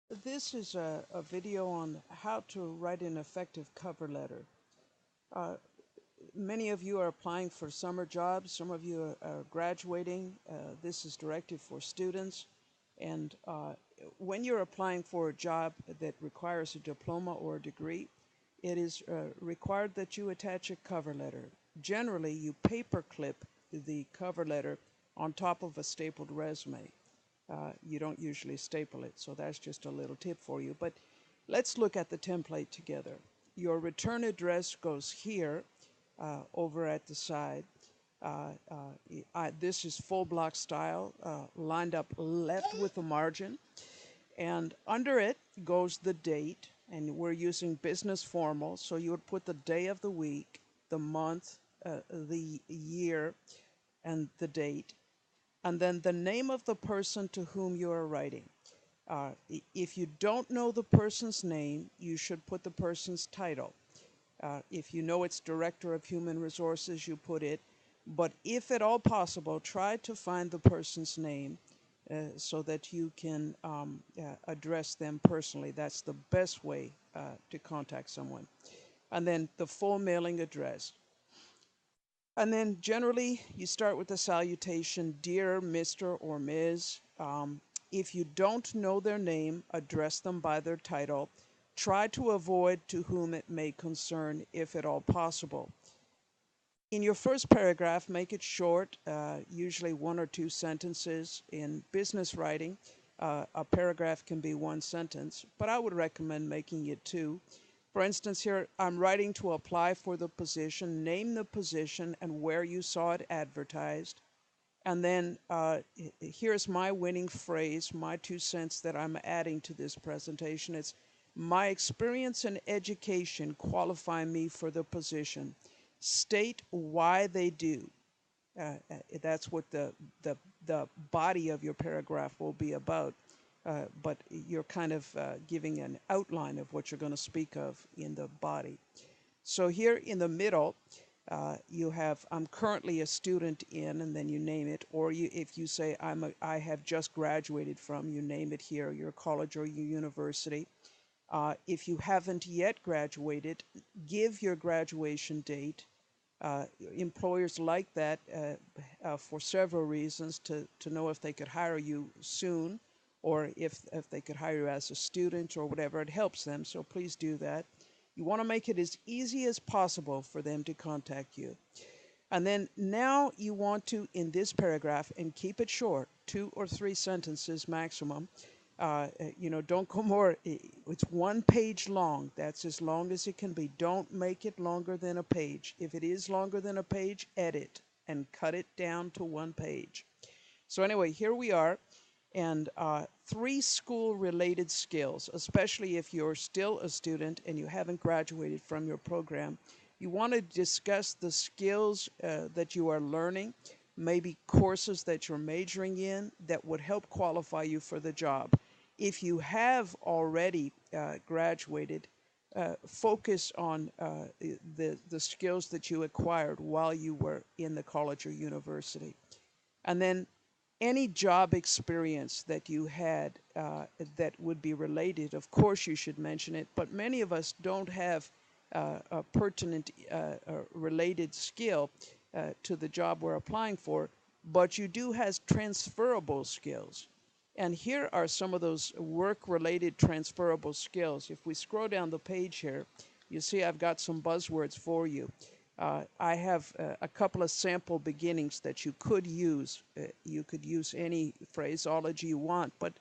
This is a video on how to write an effective cover letter. Uh, Many of you are applying for summer jobs. Some of you are graduating. This is directed for students. And when you're applying for a job that requires a diploma or a degree, it is required that you attach a cover letter. Generally, you paper clip the cover letter on top of a stapled resume. You don't usually staple it, so that's just a little tip for you. But let's look at the template together. Your return address goes here over at the side. This is full block style, lined up left with a margin. And under it goes the date, and we're using business formal, so you would put the day of the week, the month, the year, and the date, and then the name of the person to whom you are writing. If you don't know the person's name, you should put the person's title. If you know it's Director of Human Resources, you put it. But if at all possible, try to find the person's name so that you can address them personally. That's the best way to contact someone. And then the full mailing address. And then generally, you start with the salutation, Dear Mr. or Ms. If you don't know their name, address them by their title. Try to avoid to whom it may concern, if at all possible. In your first paragraph, make it short, usually one or two sentences. In business writing, a paragraph can be one sentence, but I would recommend making it two. For instance, here I'm writing to apply for the position, name the position and where you saw it advertised. And then here's my winning phrase, my 2 cents that I'm adding to this presentation. It's my experience and education qualify me for the position. State why they do. That's what the body of your paragraph will be about. But you're kind of giving an outline of what you're going to speak of in the body. So here in the middle, you have I'm currently a student in, and then you name it. Or if you say I have just graduated from, you name it here, your college or your university. If you haven't yet graduated, give your graduation date. Employers like that for several reasons to know if they could hire you soon or if they could hire you as a student or whatever. It helps them, so please do that. You want to make it as easy as possible for them to contact you. And then now you want to, in this paragraph, and keep it short, 2 or 3 sentences maximum. Don't go more. It's 1 page long. That's as long as it can be. Don't make it longer than a page. If it is longer than a page, edit and cut it down to 1 page. So anyway, here we are. And 3 school-related skills, especially if you're still a student and you haven't graduated from your program. You want to discuss the skills that you are learning, maybe courses that you're majoring in that would help qualify you for the job. If you have already graduated, focus on the skills that you acquired while you were in the college or university. And then any job experience that you had that would be related, of course you should mention it, but many of us don't have a pertinent related skill to the job we're applying for, but you do have transferable skills. And here are some of those work-related transferable skills. If we scroll down the page here, you see I've got some buzzwords for you. I have a couple of sample beginnings that you could use. You could use any phraseology you want, but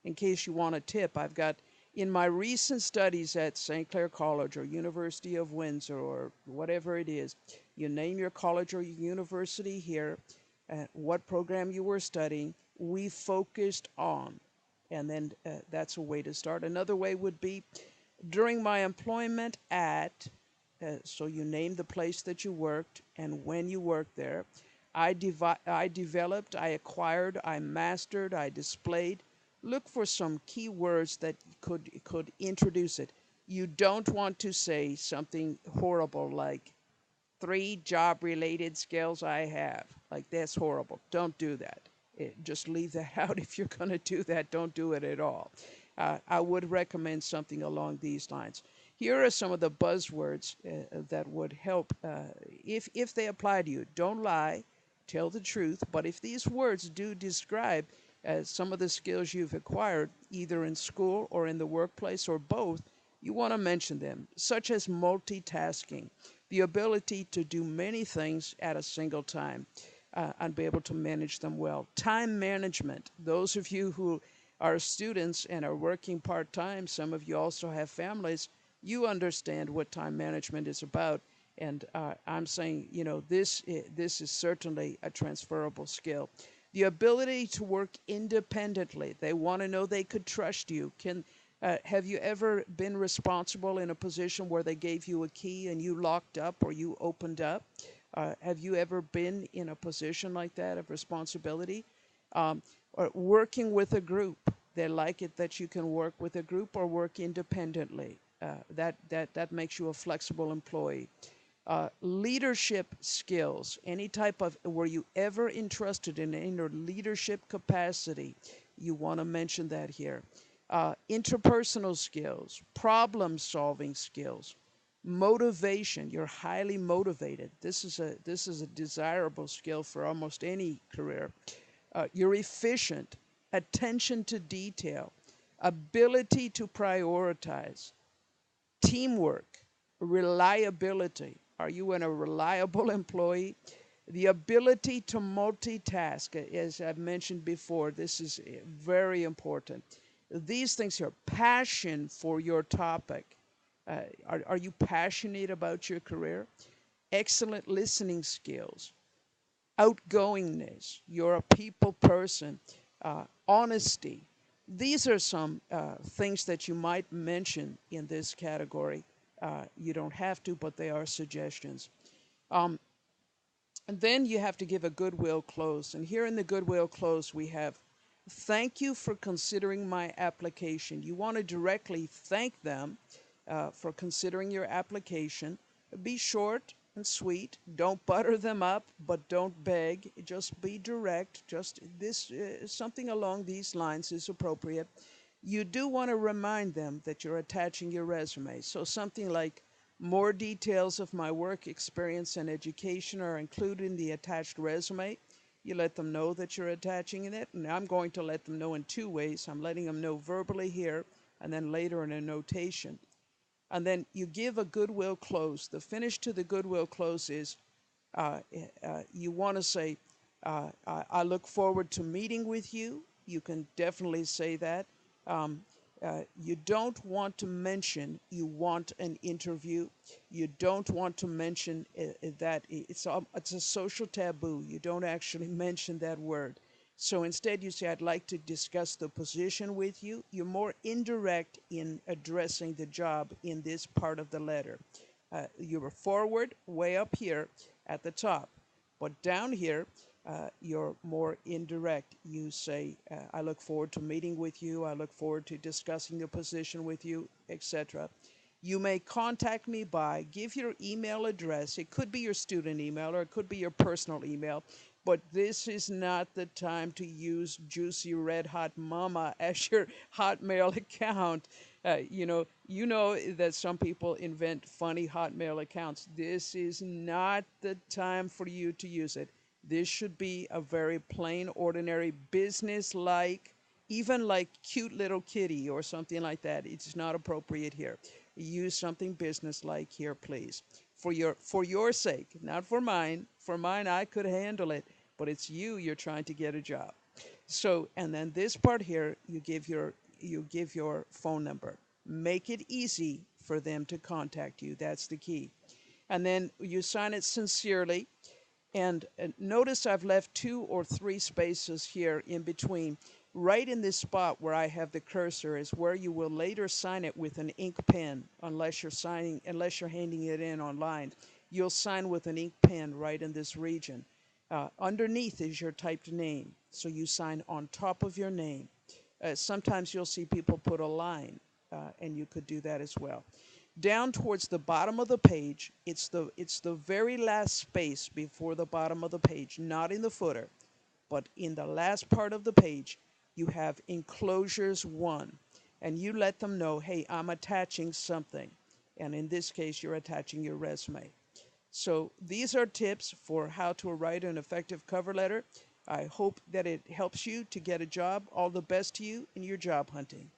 in case you want a tip, I've got in my recent studies at St. Clair College or University of Windsor or whatever it is, you name your college or your university here, what program you were studying, we focused on. And then that's a way to start. Another way would be during my employment at, so you name the place that you worked and when you worked there. I developed, I acquired, I mastered, I displayed. Look for some key words that could introduce it. You don't want to say something horrible like 3 job-related skills I have. Like that's horrible. Don't do that. Just leave that out. If you're going to do that, don't do it at all. I would recommend something along these lines. Here are some of the buzzwords that would help if they apply to you. Don't lie, tell the truth. But if these words do describe some of the skills you've acquired, either in school or in the workplace or both, you want to mention them, such as multitasking, the ability to do many things at a single time and be able to manage them well. Time management, those of you who are students and are working part time, some of you also have families, you understand what time management is about. And I'm saying, this is certainly a transferable skill. The ability to work independently. They want to know they could trust you. Have you ever been responsible in a position where they gave you a key and you locked up or you opened up? Have you ever been in a position like that of responsibility? Um, or working with a group. They like it that you can work with a group or work independently. That makes you a flexible employee. Leadership skills, any type of, were you ever entrusted in any leadership capacity? You want to mention that here. Interpersonal skills, problem solving skills, motivation. You're highly motivated. This is a desirable skill for almost any career. You're efficient, attention to detail, ability to prioritize, teamwork, reliability. Are you a reliable employee? The ability to multitask, as I've mentioned before, this is very important. These things here, passion for your topic. Are you passionate about your career? Excellent listening skills, outgoingness, you're a people person, honesty. These are some things that you might mention in this category. You don't have to, but they are suggestions. Um, and then you have to give a goodwill close. And here in the goodwill close, we have thank you for considering my application. You want to directly thank them for considering your application. Be short and sweet. Don't butter them up, but don't beg. Just be direct. Just this, something along these lines is appropriate. You do want to remind them that you're attaching your resume. So something like, more details of my work experience and education are included in the attached resume. You let them know that you're attaching it, and I'm going to let them know in two ways. I'm letting them know verbally here, and then later in a notation. And then you give a goodwill close. The finish to the goodwill close is you want to say, I look forward to meeting with you. You can definitely say that. Um, you don't want to mention you want an interview. You don't want to mention that it's a social taboo. You don't actually mention that word. So instead, you say, I'd like to discuss the position with you. You're more indirect in addressing the job in this part of the letter. You were forward, way up here at the top. But down here, you're more indirect. You say, I look forward to meeting with you. I look forward to discussing the position with you, etc. You may contact me by, give your email address. It could be your student email or it could be your personal email. But this is not the time to use Juicy Red Hot Mama as your Hotmail account. You know that some people invent funny Hotmail accounts. This is not the time for you to use it. This should be a very plain, ordinary, business-like, even like cute little kitty or something like that. It's not appropriate here. Use something business-like here, please. For your sake, not for mine. For mine, I could handle it, but it's you're trying to get a job. So, and then this part here, you give your phone number. Make it easy for them to contact you. That's the key. And then you sign it sincerely. And notice I've left 2 or 3 spaces here in between. Right in this spot where I have the cursor is where you will later sign it with an ink pen, unless you're handing it in online. You'll sign with an ink pen right in this region. Underneath is your typed name, so you sign on top of your name. Sometimes you'll see people put a line, and you could do that as well. Down towards the bottom of the page, it's the very last space before the bottom of the page, not in the footer, but in the last part of the page, you have enclosures 1. and you let them know, hey, I'm attaching something. And in this case, you're attaching your resume. So these are tips for how to write an effective cover letter. I hope that it helps you to get a job. All the best to you in your job hunting.